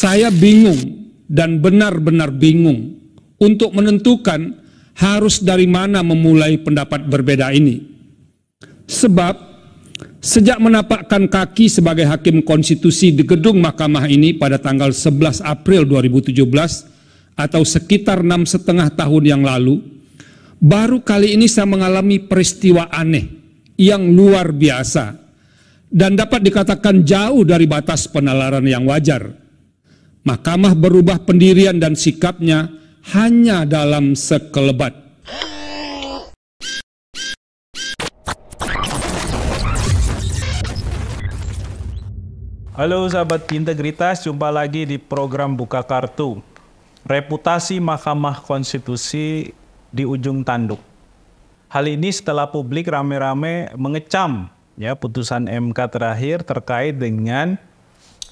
Saya bingung dan benar-benar bingung untuk menentukan harus dari mana memulai pendapat berbeda ini. Sebab sejak menapakkan kaki sebagai hakim konstitusi di gedung mahkamah ini pada tanggal 11 April 2017 atau sekitar 6,5 tahun yang lalu, baru kali ini saya mengalami peristiwa aneh yang luar biasa dan dapat dikatakan jauh dari batas penalaran yang wajar. Mahkamah berubah pendirian dan sikapnya hanya dalam sekelebat. Halo sahabat integritas, jumpa lagi di program Buka Kartu. Reputasi Mahkamah Konstitusi di ujung tanduk. Hal ini setelah publik rame-rame mengecam ya putusan MK terakhir terkait dengan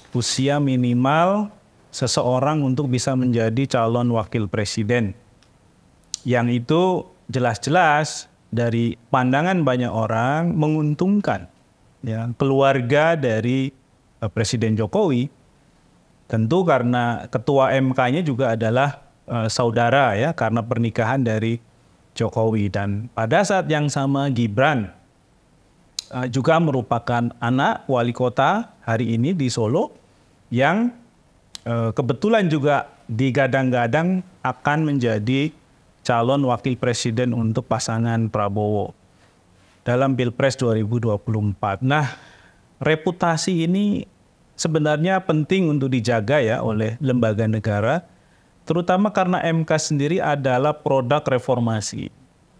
usia minimal seseorang untuk bisa menjadi calon wakil presiden. Yang itu jelas-jelas dari pandangan banyak orang menguntungkan ya keluarga dari Presiden Jokowi. Tentu karena ketua MK-nya juga adalah saudara ya karena pernikahan dari Jokowi, dan pada saat yang sama Gibran juga merupakan anak wali kota hari ini di Solo yang kebetulan juga digadang-gadang akan menjadi calon wakil presiden untuk pasangan Prabowo dalam Pilpres 2024. Nah, reputasi ini sebenarnya penting untuk dijaga ya oleh lembaga negara, terutama karena MK sendiri adalah produk reformasi.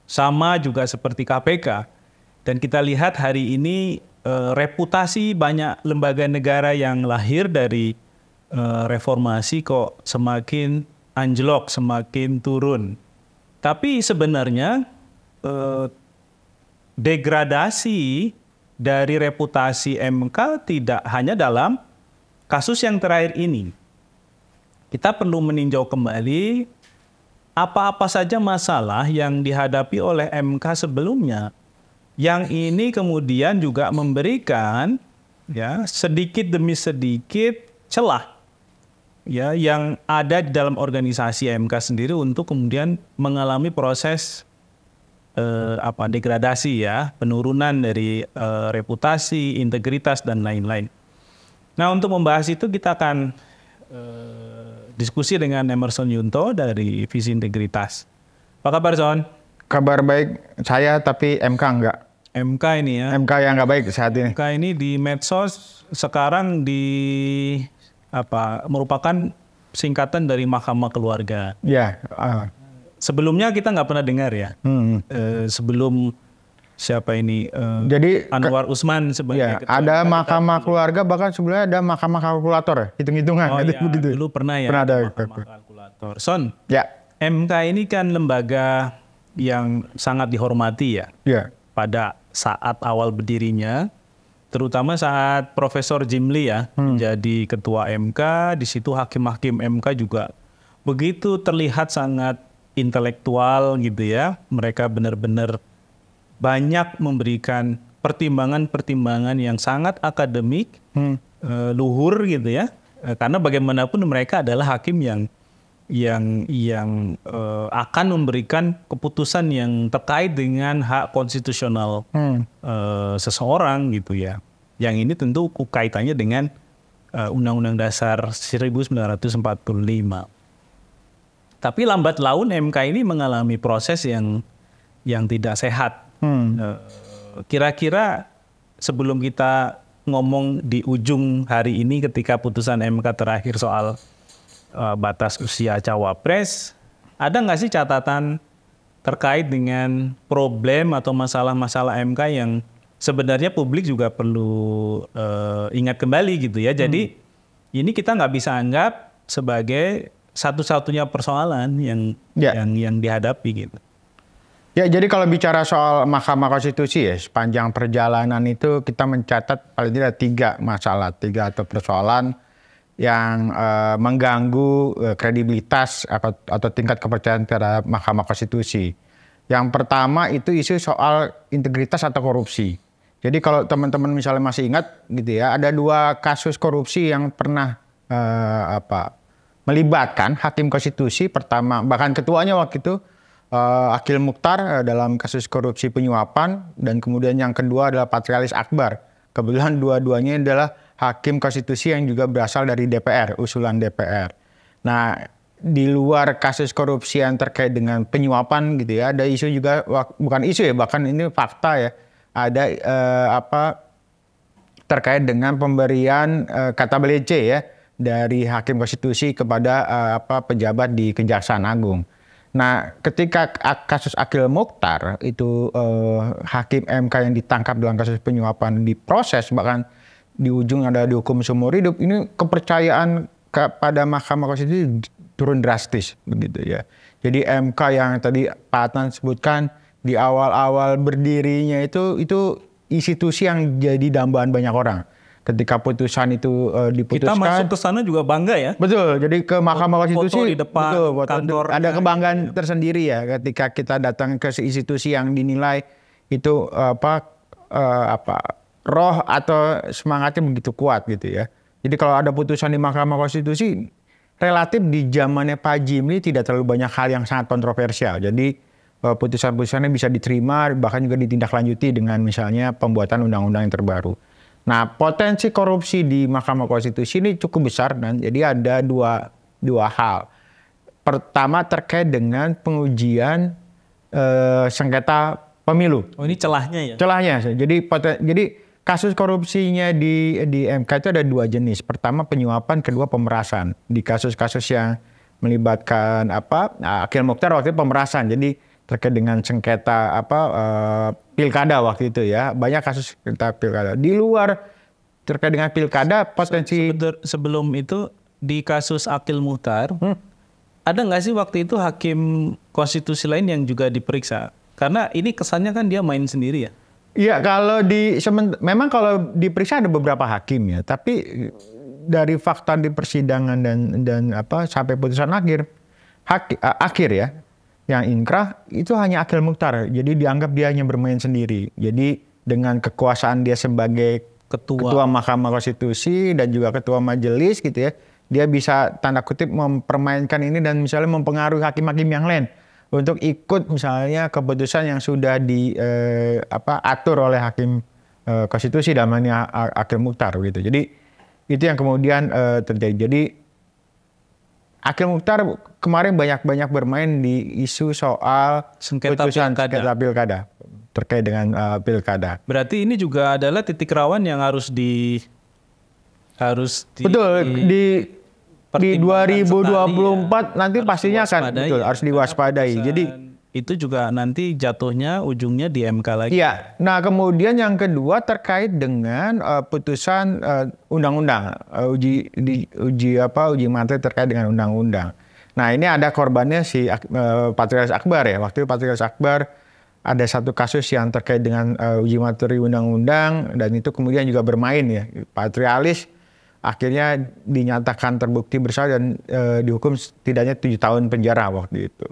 Sama juga seperti KPK. Dan kita lihat hari ini reputasi banyak lembaga negara yang lahir dari reformasi kok semakin anjlok, semakin turun. Tapi sebenarnya degradasi dari reputasi MK tidak hanya dalam kasus yang terakhir ini. Kita perlu meninjau kembali apa-apa saja masalah yang dihadapi oleh MK sebelumnya. Yang ini kemudian juga memberikan ya sedikit demi sedikit celah ya yang ada di dalam organisasi MK sendiri untuk kemudian mengalami proses degradasi ya, penurunan dari reputasi, integritas dan lain-lain. Nah, untuk membahas itu kita akan diskusi dengan Emerson Yunto dari Visi Integritas. Apa kabar, Son? Kabar baik saya, tapi MK enggak. MK ini ya. MK yang enggak baik saat ini. MK ini di medsos sekarang merupakan singkatan dari Mahkamah Keluarga. Ya. Sebelumnya kita nggak pernah dengar ya. Sebelum siapa ini? Jadi Anwar Usman sebagai ya, ada Mahkamah Keluarga, bahkan sebelumnya ada Mahkamah Kalkulator ya, hitung-hitungan. Oh iya, begitu. dulu pernah ya. Pernah ada Mahkamah Kalkulator. Son, ya. MK ini kan lembaga yang sangat dihormati ya. Ya. Pada saat awal berdirinya, terutama saat Profesor Jimli ya menjadi ketua MK, di situ hakim-hakim MK juga begitu terlihat sangat intelektual gitu ya. Mereka benar-benar banyak memberikan pertimbangan-pertimbangan yang sangat akademik, luhur gitu ya. Karena bagaimanapun mereka adalah hakim yang akan memberikan keputusan yang terkait dengan hak konstitusional seseorang gitu ya. Yang ini tentu kaitannya dengan Undang-Undang Dasar 1945. Tapi lambat laun MK ini mengalami proses yang tidak sehat. Kira-kira sebelum kita ngomong di ujung hari ini ketika putusan MK terakhir soal batas usia cawapres, ada nggak sih catatan terkait dengan problem atau masalah-masalah MK yang sebenarnya publik juga perlu ingat kembali gitu ya. Jadi ini kita nggak bisa anggap sebagai satu-satunya persoalan yang dihadapi gitu. Ya, jadi kalau bicara soal Mahkamah Konstitusi ya, sepanjang perjalanan itu kita mencatat paling tidak 3 masalah, 3 atau persoalan yang mengganggu kredibilitas atau tingkat kepercayaan terhadap Mahkamah Konstitusi. Yang pertama itu isu soal integritas atau korupsi. Jadi kalau teman-teman misalnya masih ingat gitu ya, ada 2 kasus korupsi yang pernah melibatkan hakim konstitusi pertama, bahkan ketuanya waktu itu Akhil Mukhtar dalam kasus korupsi penyuapan, dan kemudian yang kedua adalah Patrialis Akbar. Kebetulan dua-duanya adalah hakim konstitusi yang juga berasal dari DPR, usulan DPR. Nah, di luar kasus korupsi yang terkait dengan penyuapan gitu ya, ada isu juga, bukan isu ya, bahkan ini fakta ya, ada terkait dengan pemberian kata belece ya dari hakim konstitusi kepada pejabat di Kejaksaan Agung. Nah, ketika kasus Akhil Mukhtar itu hakim MK yang ditangkap dalam kasus penyuapan diproses, bahkan di ujung ada dihukum seumur hidup, ini kepercayaan kepada Mahkamah Konstitusi turun drastis begitu ya. Jadi MK yang tadi Pak Adnan sebutkan di awal-awal berdirinya itu institusi yang jadi dambaan banyak orang. Ketika putusan itu diputuskan, kita masuk ke sana juga bangga ya. Betul. Jadi ke Mahkamah Konstitusi foto di depan kantor, ada kebanggaan tersendiri ya ketika kita datang ke institusi yang dinilai itu roh atau semangatnya begitu kuat gitu ya. Jadi kalau ada putusan di Mahkamah Konstitusi, relatif di zamannya Pak Jimli tidak terlalu banyak hal yang sangat kontroversial. Jadi putusan-putusannya bisa diterima, bahkan juga ditindaklanjuti dengan misalnya pembuatan undang-undang yang terbaru. Nah, potensi korupsi di Mahkamah Konstitusi ini cukup besar, dan jadi ada dua hal. Pertama terkait dengan pengujian sengketa pemilu. Oh, ini celahnya ya? Celahnya. Jadi kasus korupsinya di MK itu ada dua jenis. Pertama penyuapan, kedua pemerasan. Di kasus-kasus yang melibatkan Akhil Mukhtar waktu itu pemerasan. Jadi terkait dengan sengketa pilkada waktu itu ya, banyak kasus sengketa pilkada. Di luar terkait dengan pilkada potensi. Sebelum itu di kasus Akhil Mukhtar, ada nggak sih waktu itu hakim konstitusi lain yang juga diperiksa? Karena ini kesannya kan dia main sendiri ya. Iya, memang kalau diperiksa ada beberapa hakim ya, tapi dari fakta di persidangan dan sampai putusan akhir ya, yang inkrah itu hanya Akhil Mukhtar. Jadi dianggap dia hanya bermain sendiri. Jadi dengan kekuasaan dia sebagai ketua Mahkamah Konstitusi dan juga ketua majelis gitu ya, dia bisa tanda kutip mempermainkan ini dan misalnya mempengaruhi hakim-hakim yang lain untuk ikut misalnya keputusan yang sudah diatur oleh hakim konstitusi, dalam hal ini Akhil Mukhtar gitu. Jadi itu yang kemudian terjadi. Jadi Akhil Mukhtar kemarin banyak bermain di isu soal putusan sengketa pilkada terkait dengan pilkada. Berarti ini juga adalah titik rawan yang harus betul di 2024 nanti pastinya akan harus diwaspadai. Jadi itu juga nanti jatuhnya ujungnya di MK lagi. Iya. Nah, kemudian yang kedua terkait dengan putusan undang-undang, uji materi terkait dengan undang-undang. Nah, ini ada korbannya si Patrialis Akbar ya. Waktu itu Patrialis Akbar ada satu kasus yang terkait dengan uji materi undang-undang, dan itu kemudian juga bermain ya. Patrialis akhirnya dinyatakan terbukti bersalah dan dihukum setidaknya 7 tahun penjara waktu itu.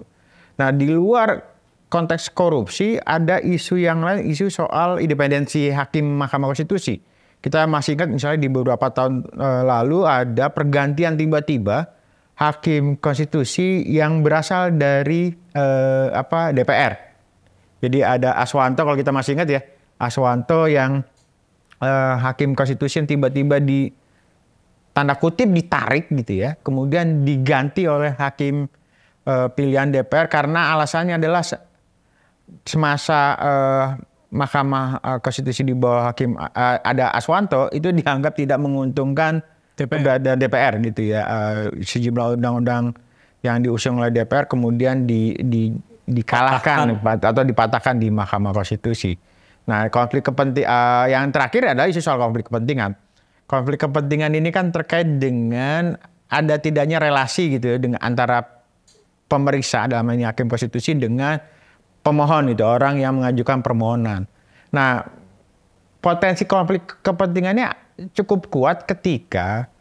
Nah, di luar konteks korupsi ada isu yang lain, isu soal independensi hakim Mahkamah Konstitusi. Kita masih ingat misalnya di beberapa tahun lalu ada pergantian tiba-tiba hakim konstitusi yang berasal dari DPR. Jadi ada Aswanto, kalau kita masih ingat ya, Aswanto yang hakim konstitusi yang tiba-tiba tanda kutip ditarik gitu ya, kemudian diganti oleh hakim pilihan DPR karena alasannya adalah semasa Mahkamah Konstitusi di bawah hakim ada Aswanto itu dianggap tidak menguntungkan keberadaan DPR gitu ya. Sejumlah undang-undang yang diusung oleh DPR kemudian dikalahkan atau dipatahkan di Mahkamah Konstitusi. Nah, konflik kepentingan yang terakhir adalah isu soal konflik kepentingan. Konflik kepentingan ini kan terkait dengan ada tidaknya relasi gitu ya dengan antara pemeriksa dalam ini hakim konstitusi dengan pemohon itu, orang yang mengajukan permohonan. Nah, potensi konflik kepentingannya cukup kuat ketika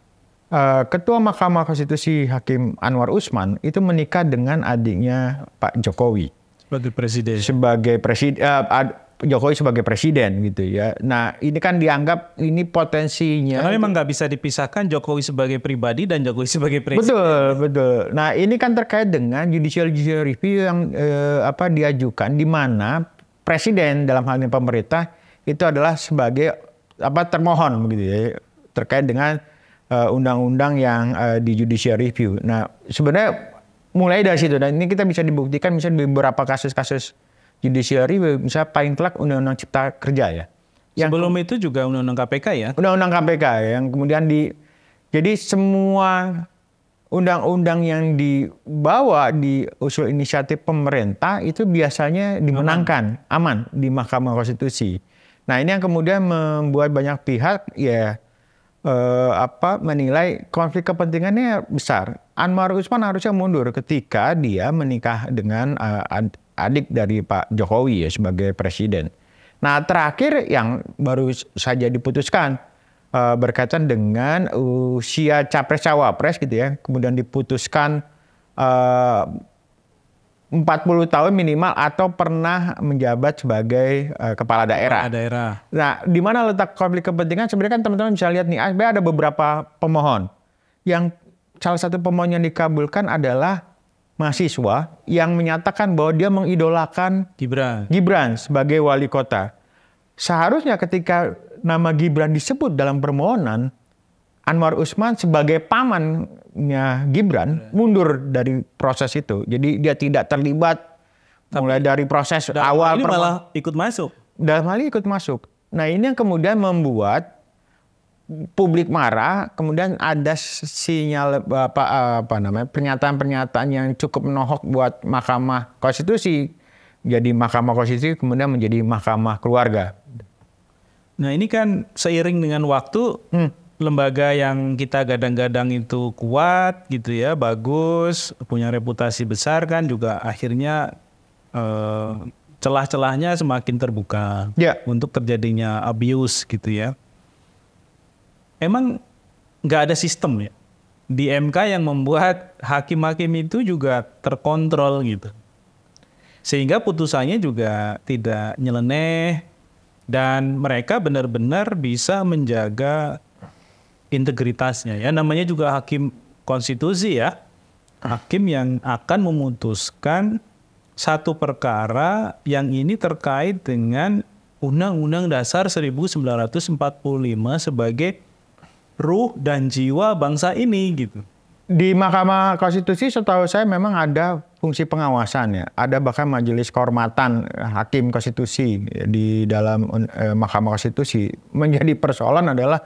Ketua Mahkamah Konstitusi Hakim Anwar Usman itu menikah dengan adiknya Pak Jokowi sebagai presiden. Jokowi sebagai presiden gitu ya. Nah ini kan dianggap ini potensinya. Karena memang nggak bisa dipisahkan Jokowi sebagai pribadi dan Jokowi sebagai presiden. Betul. Nah ini kan terkait dengan judicial review yang diajukan, di mana presiden dalam hal ini pemerintah itu adalah sebagai termohon begitu ya, terkait dengan undang-undang yang di judicial review. Nah sebenarnya mulai dari situ, dan ini kita bisa dibuktikan misalnya di beberapa kasus-kasus judicial review, misalnya paling telak Undang-Undang Cipta Kerja ya. Sebelum itu juga Undang-Undang KPK ya. Undang-Undang KPK yang kemudian jadi semua undang-undang yang dibawa di usul inisiatif pemerintah itu biasanya dimenangkan aman di Mahkamah Konstitusi. Nah ini yang kemudian membuat banyak pihak ya menilai konflik kepentingannya besar. Anwar Usman harusnya mundur ketika dia menikah dengan adik dari Pak Jokowi ya sebagai presiden. Nah terakhir yang baru saja diputuskan berkaitan dengan usia capres cawapres gitu ya, kemudian diputuskan 40 tahun minimal atau pernah menjabat sebagai kepala daerah. Nah, di mana letak konflik kepentingan? Sebenarnya kan teman-teman bisa lihat nih, ada beberapa pemohon. Yang salah satu pemohon yang dikabulkan adalah mahasiswa yang menyatakan bahwa dia mengidolakan Gibran sebagai wali kota. Seharusnya ketika nama Gibran disebut dalam permohonan, Anwar Usman sebagai pamannya Gibran mundur dari proses itu. Jadi dia tidak terlibat mulai dari proses awal. Ini malah ikut masuk. Dalam hal ini ikut masuk. Nah ini yang kemudian membuat publik marah, kemudian ada sinyal pernyataan-pernyataan yang cukup menohok buat Mahkamah Konstitusi. Jadi Mahkamah Konstitusi kemudian menjadi Mahkamah Keluarga. Nah ini kan seiring dengan waktu lembaga yang kita gadang-gadang itu kuat gitu ya, bagus, punya reputasi besar kan juga akhirnya celah-celahnya semakin terbuka untuk terjadinya abuse gitu ya. Emang nggak ada sistem ya di MK yang membuat hakim-hakim itu juga terkontrol gitu. Sehingga putusannya juga tidak nyeleneh dan mereka benar-benar bisa menjaga integritasnya ya. Namanya juga hakim konstitusi ya. Hakim yang akan memutuskan satu perkara yang ini terkait dengan Undang-Undang Dasar 1945 sebagai ruh dan jiwa bangsa ini gitu. Di Mahkamah Konstitusi setahu saya memang ada fungsi pengawasan ya. Ada bahkan majelis kehormatan hakim konstitusi di dalam Mahkamah Konstitusi. Menjadi persoalan adalah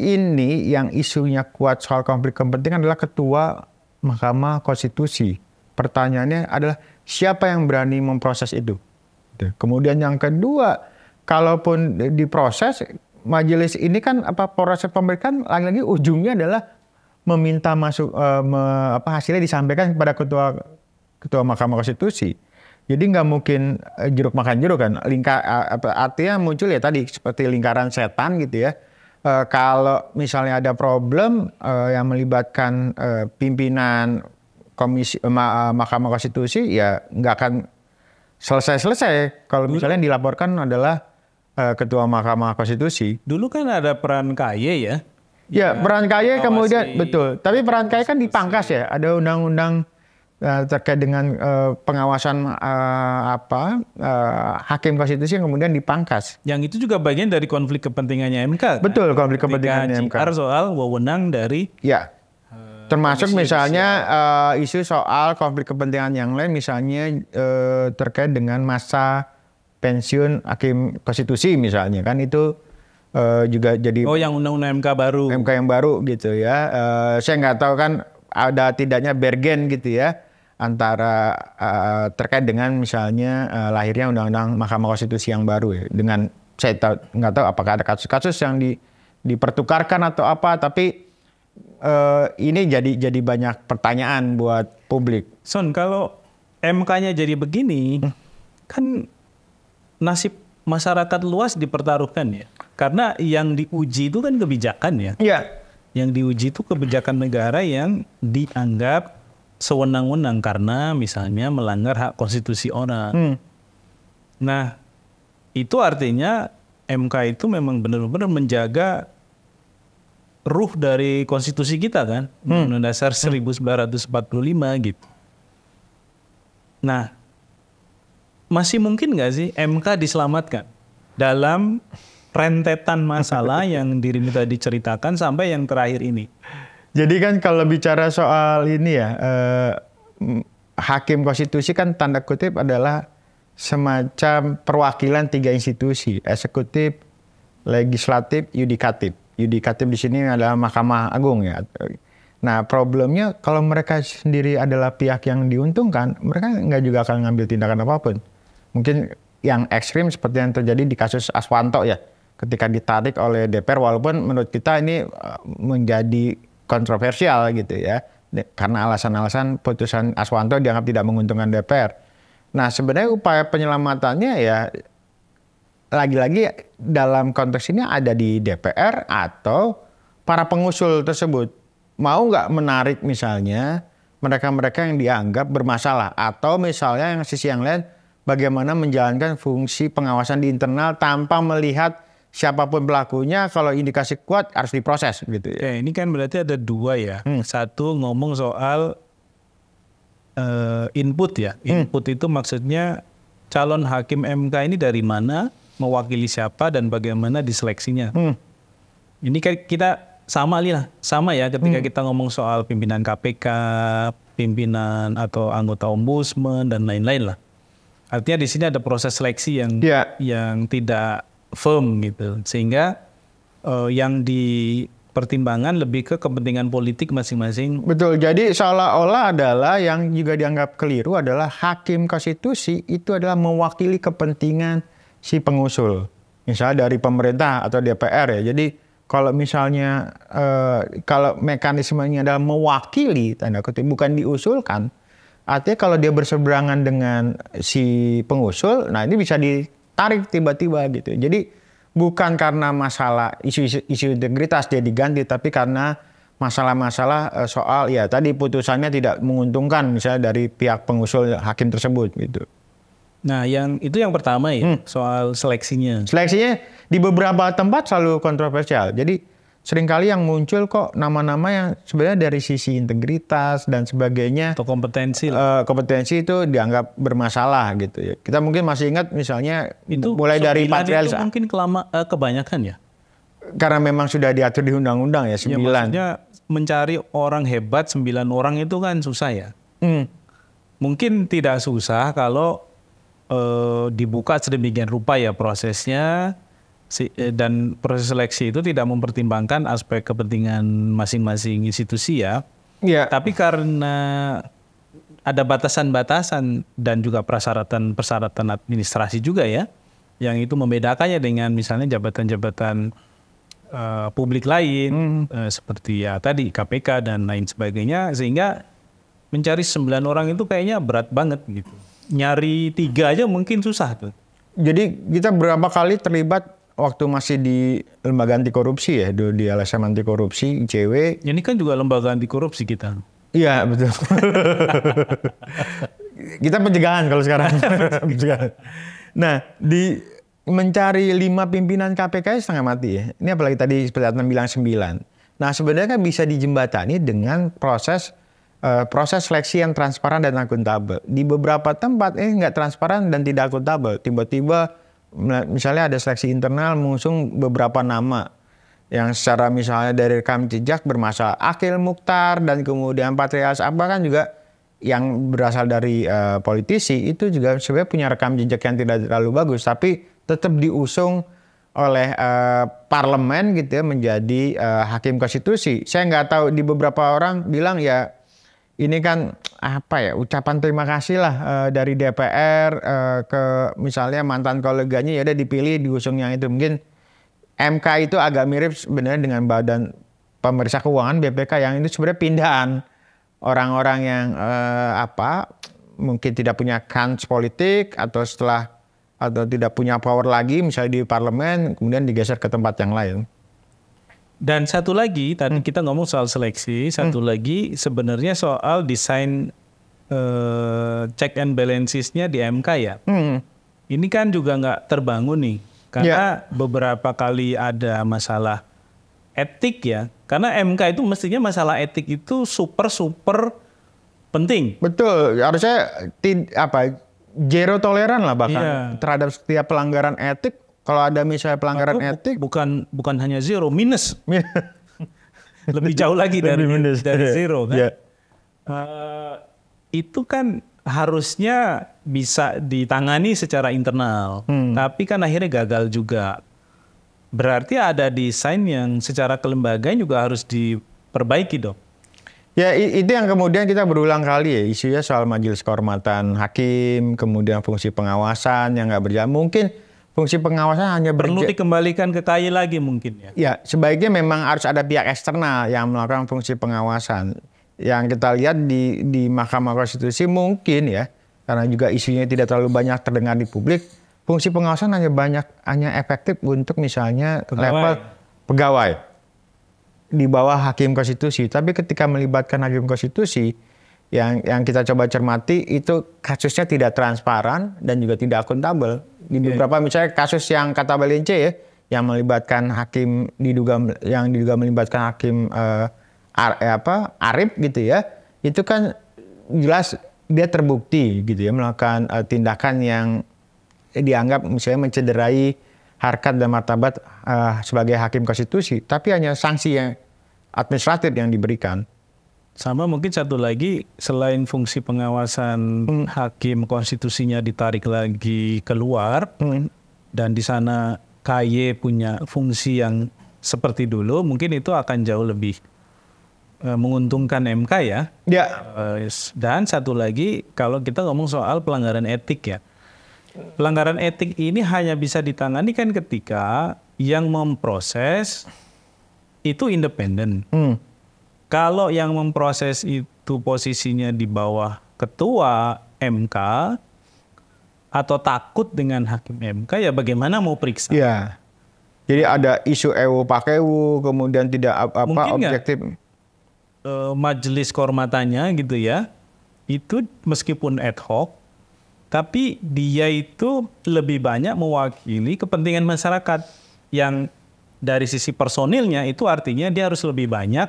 ini yang isunya kuat soal konflik kepentingan adalah ketua Mahkamah Konstitusi. Pertanyaannya adalah siapa yang berani memproses itu? Kemudian yang kedua, kalaupun diproses, majelis ini kan proses pemeriksaan lagi-lagi ujungnya adalah meminta masuk hasilnya disampaikan kepada ketua Mahkamah Konstitusi. Jadi nggak mungkin jeruk makan jeruk kan. Artinya muncul ya tadi seperti lingkaran setan gitu ya. Kalau misalnya ada problem yang melibatkan pimpinan komisi Mahkamah Konstitusi ya nggak akan selesai. Kalau misalnya yang dilaporkan adalah ketua Mahkamah Konstitusi. Dulu kan ada peran KY ya. Ya, peran KY kemudian betul. Tapi peran KY kan dipangkas ya. Ada undang-undang terkait dengan pengawasan hakim konstitusi yang kemudian dipangkas. Yang itu juga bagian dari konflik kepentingannya MK. Betul, kan? Konflik kepentingannya MK. Soal wewenang dari termasuk misalnya isu soal konflik kepentingan yang lain, misalnya terkait dengan masa pensiun hakim konstitusi misalnya, kan itu juga jadi yang undang-undang MK baru. MK yang baru gitu ya. Saya nggak tahu kan ada tidaknya bergen gitu ya antara terkait dengan misalnya lahirnya undang-undang Mahkamah Konstitusi yang baru ya. Dengan saya nggak tahu apakah ada kasus-kasus yang dipertukarkan atau apa, tapi ini jadi banyak pertanyaan buat publik. Son, kalau MK-nya jadi begini, kan nasib masyarakat luas dipertaruhkan ya. Karena yang diuji itu kan kebijakan ya. Iya. Yang diuji itu kebijakan negara yang dianggap sewenang-wenang karena misalnya melanggar hak konstitusi orang. Nah, itu artinya MK itu memang benar-benar menjaga ruh dari konstitusi kita kan, Undang-Undang Dasar 1945 gitu. Nah, masih mungkin nggak sih MK diselamatkan dalam rentetan masalah yang dirimu tadi ceritakan sampai yang terakhir ini? Jadi kan kalau bicara soal ini ya, hakim konstitusi kan tanda kutip adalah semacam perwakilan 3 institusi, eksekutif, legislatif, yudikatif. Yudikatif di sini adalah Mahkamah Agung ya. Nah problemnya kalau mereka sendiri adalah pihak yang diuntungkan, mereka nggak juga akan ngambil tindakan apapun. Mungkin yang ekstrim seperti yang terjadi di kasus Aswanto ya, ketika ditarik oleh DPR, walaupun menurut kita ini menjadi kontroversial gitu ya, karena alasan-alasan putusan Aswanto dianggap tidak menguntungkan DPR. Nah sebenarnya upaya penyelamatannya ya lagi-lagi dalam konteks ini ada di DPR atau para pengusul tersebut. Mau nggak menarik misalnya mereka-mereka yang dianggap bermasalah, atau misalnya yang sisi yang lain bagaimana menjalankan fungsi pengawasan di internal tanpa melihat siapapun pelakunya, kalau indikasi kuat harus diproses gitu ya. Ini kan berarti ada 2 ya. Satu ngomong soal input ya. Input itu maksudnya calon hakim MK ini dari mana, mewakili siapa, dan bagaimana diseleksinya. Ini kan kita sama ya ketika kita ngomong soal pimpinan KPK, pimpinan atau anggota ombudsman dan lain-lain lah. Artinya di sini ada proses seleksi yang tidak firm gitu, sehingga yang dipertimbangkan lebih ke kepentingan politik masing-masing. Betul, jadi seolah-olah adalah yang juga dianggap keliru adalah hakim konstitusi itu adalah mewakili kepentingan si pengusul, misalnya dari pemerintah atau DPR ya. Jadi kalau misalnya kalau mekanismenya adalah mewakili, tanda kutip, bukan diusulkan, artinya kalau dia berseberangan dengan si pengusul, nah ini bisa ditarik tiba-tiba gitu. Jadi bukan karena masalah isu integritas dia diganti, tapi karena masalah-masalah soal ya tadi putusannya tidak menguntungkan misalnya dari pihak pengusul hakim tersebut gitu. Nah, itu yang pertama ya, soal seleksinya. Seleksinya di beberapa tempat selalu kontroversial. Jadi seringkali yang muncul kok nama-nama yang sebenarnya dari sisi integritas dan sebagainya, atau kompetensi kompetensi itu dianggap bermasalah gitu ya. Kita mungkin masih ingat misalnya itu mulai dari patrialis. Itu mungkin kebanyakan ya. Karena memang sudah diatur di undang-undang ya 9. Ya, maksudnya mencari orang hebat 9 orang itu kan susah ya. Mungkin tidak susah kalau dibuka sedemikian rupa ya prosesnya. Dan proses seleksi itu tidak mempertimbangkan aspek kepentingan masing-masing institusi ya. Tapi karena ada batasan-batasan dan juga persyaratan administrasi juga ya, yang itu membedakannya dengan misalnya jabatan-jabatan publik lain seperti ya tadi KPK dan lain sebagainya, sehingga mencari 9 orang itu kayaknya berat banget gitu. Nyari 3 aja mungkin susah tuh. Jadi kita berapa kali terlibat waktu masih di lembaga anti korupsi ya, dulu di LSM anti korupsi, ICW. Ini kan juga lembaga anti korupsi kita. Iya betul. Kita pencegahan kalau sekarang. Nah, di mencari 5 pimpinan KPK setengah mati ya. Ini apalagi tadi seperti Adnan bilang 9. Nah sebenarnya kan bisa dijembatani dengan proses seleksi yang transparan dan akuntabel. Di beberapa tempat ini nggak transparan dan tidak akuntabel. Tiba-tiba misalnya ada seleksi internal mengusung beberapa nama yang secara misalnya dari rekam jejak bermasalah. Akil Mukhtar dan kemudian Patrialis Akbar kan juga yang berasal dari politisi itu juga sebenarnya punya rekam jejak yang tidak terlalu bagus, tapi tetap diusung oleh parlemen gitu ya menjadi hakim konstitusi. Saya nggak tahu, di beberapa orang bilang ya ini kan apa ya, ucapan terima kasih lah dari DPR ke misalnya mantan koleganya, ya udah dipilih diusung yang itu. Mungkin MK itu agak mirip sebenarnya dengan Badan Pemeriksa Keuangan BPK yang itu sebenarnya pindahan orang-orang yang mungkin tidak punya kans politik atau tidak punya power lagi misalnya di parlemen, kemudian digeser ke tempat yang lain. Dan satu lagi, tadi kita ngomong soal seleksi, satu lagi sebenarnya soal desain check and balancesnya di MK ya. ini kan juga nggak terbangun nih. Karena beberapa kali ada masalah etik ya. Karena MK itu mestinya masalah etik itu super penting. Betul, harusnya zero toleran lah bahkan terhadap setiap pelanggaran etik. Kalau ada misalnya pelanggaran etik, bukan hanya zero, minus. Lebih jauh lagi dari zero kan. Itu kan harusnya bisa ditangani secara internal, tapi kan akhirnya gagal juga. Berarti ada desain yang secara kelembagaan juga harus diperbaiki dong. Ya itu yang kemudian kita berulang kali ya, isunya soal majelis kehormatan hakim, kemudian fungsi pengawasan yang nggak berjalan. Mungkin fungsi pengawasan hanya perlu dikembalikan ke KY lagi mungkin ya. Ya sebaiknya memang harus ada pihak eksternal yang melakukan fungsi pengawasan. Yang kita lihat di Mahkamah Konstitusi mungkin ya, karena juga isunya tidak terlalu banyak terdengar di publik, fungsi pengawasan hanya efektif untuk misalnya level pegawai di bawah hakim konstitusi. Tapi ketika melibatkan hakim konstitusi, yang kita coba cermati itu kasusnya tidak transparan dan juga tidak akuntabel. Di beberapa misalnya kasus yang kata Belince ya, yang melibatkan hakim diduga melibatkan hakim Arif gitu ya, itu kan jelas dia terbukti gitu ya melakukan tindakan yang dianggap misalnya mencederai harkat dan martabat sebagai hakim konstitusi, tapi hanya sanksi yang administratif yang diberikan. Sama mungkin satu lagi, selain fungsi pengawasan hakim konstitusinya ditarik lagi keluar, dan di sana KY punya fungsi yang seperti dulu, mungkin itu akan jauh lebih menguntungkan MK ya. Dan satu lagi, kalau kita ngomong soal pelanggaran etik ya. Pelanggaran etik ini hanya bisa ditangani kan ketika yang memproses itu independen. Kalau yang memproses itu posisinya di bawah ketua MK atau takut dengan hakim MK, ya bagaimana mau periksa? Ya. Jadi ada isu ewu pakewu, kemudian tidak objektif. Majelis kehormatannya gitu ya, itu meskipun ad hoc, tapi dia itu lebih banyak mewakili kepentingan masyarakat yang dari sisi personilnya itu artinya dia harus lebih banyak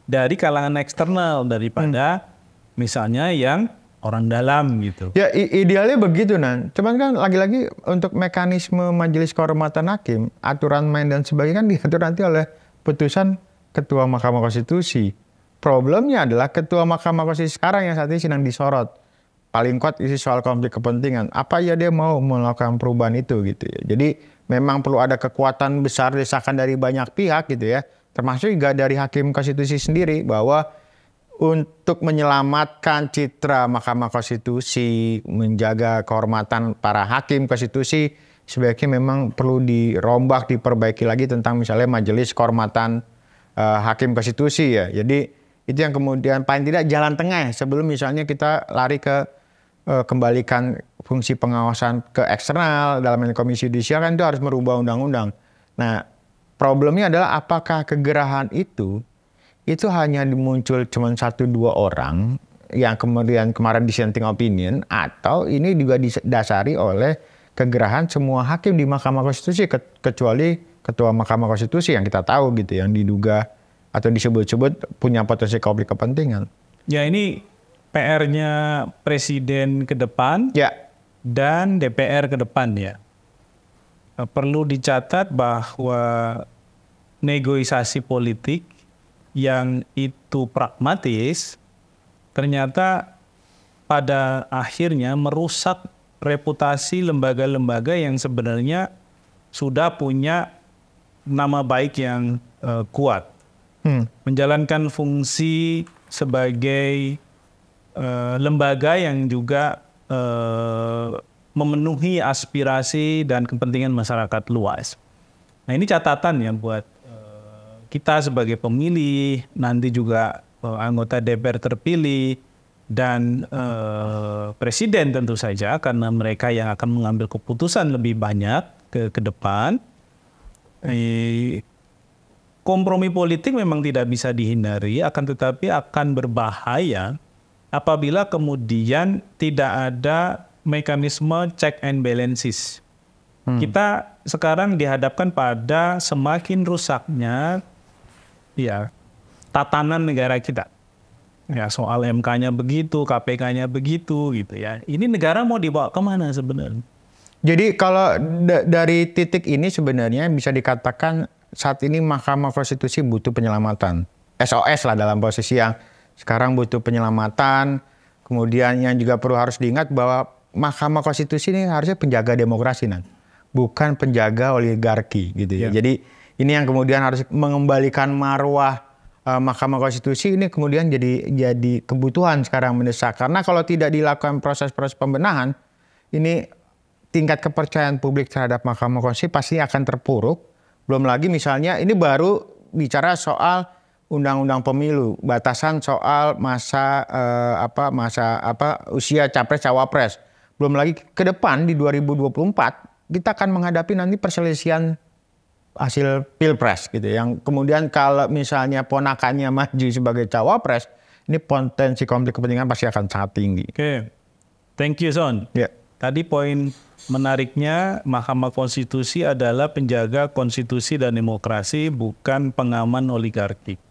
dari kalangan eksternal daripada misalnya yang orang dalam gitu. Ya idealnya begitu Nan. Cuman kan lagi-lagi untuk mekanisme majelis kehormatan hakim, aturan main dan sebagainya kan diatur nanti oleh putusan Ketua Mahkamah Konstitusi. Problemnya adalah Ketua Mahkamah Konstitusi sekarang yang saat ini sedang disorot. Paling kuat isi soal konflik kepentingan. Apa ya dia mau melakukan perubahan itu gitu ya. Jadi memang perlu ada kekuatan besar desakan dari banyak pihak gitu ya. Termasuk juga dari Hakim Konstitusi sendiri bahwa untuk menyelamatkan citra Mahkamah Konstitusi, menjaga kehormatan para Hakim Konstitusi, sebaiknya memang perlu dirombak, diperbaiki lagi tentang misalnya Majelis Kehormatan Hakim Konstitusi ya. Jadi itu yang kemudian paling tidak jalan tengah ya, sebelum misalnya kita lari ke kembalikan fungsi pengawasan ke eksternal dalam Komisi Yudisial, kan itu harus merubah undang-undang. Nah, problemnya adalah apakah kegerahan itu hanya muncul cuma 1-2 orang yang kemudian kemarin dissenting opinion, atau ini juga didasari oleh kegerahan semua hakim di Mahkamah Konstitusi kecuali Ketua Mahkamah Konstitusi yang kita tahu gitu, yang diduga atau disebut-sebut punya potensi konflik kepentingan. Ya ini PR-nya Presiden ke depan dan DPR ke depan ya. Perlu dicatat bahwa negosiasi politik yang itu pragmatis ternyata pada akhirnya merusak reputasi lembaga-lembaga yang sebenarnya sudah punya nama baik yang kuat. Menjalankan fungsi sebagai lembaga yang juga memenuhi aspirasi dan kepentingan masyarakat luas. Nah ini catatan ya buat kita sebagai pemilih, nanti juga anggota DPR terpilih, dan presiden tentu saja, karena mereka yang akan mengambil keputusan lebih banyak ke depan. Kompromi politik memang tidak bisa dihindari, akan tetapi akan berbahaya apabila kemudian tidak ada mekanisme check and balances. Kita sekarang dihadapkan pada semakin rusaknya ya tatanan negara kita. Ya, soal MK-nya begitu, KPK-nya begitu gitu ya. Ini negara mau dibawa kemana sebenarnya? Jadi kalau dari titik ini sebenarnya bisa dikatakan saat ini Mahkamah Konstitusi butuh penyelamatan. SOS lah dalam posisi yang sekarang butuh penyelamatan. Kemudian yang juga perlu harus diingat bahwa Mahkamah Konstitusi ini harusnya penjaga demokrasi, bukan penjaga oligarki gitu ya. Jadi ini yang kemudian harus mengembalikan marwah Mahkamah Konstitusi ini kemudian jadi kebutuhan sekarang mendesak. Karena kalau tidak dilakukan proses-proses pembenahan, ini tingkat kepercayaan publik terhadap Mahkamah Konstitusi pasti akan terpuruk. Belum lagi misalnya ini baru bicara soal undang-undang pemilu, batasan soal usia capres cawapres. Belum lagi ke depan di 2024 kita akan menghadapi nanti perselisihan hasil pilpres gitu, yang kemudian kalau misalnya ponakannya maju sebagai cawapres, ini potensi konflik kepentingan pasti akan sangat tinggi. Oke, thank you Son. Tadi poin menariknya Mahkamah Konstitusi adalah penjaga konstitusi dan demokrasi, bukan pengaman oligarki.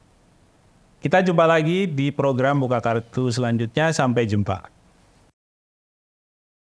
Kita jumpa lagi di program Buka Kartu selanjutnya. Sampai jumpa.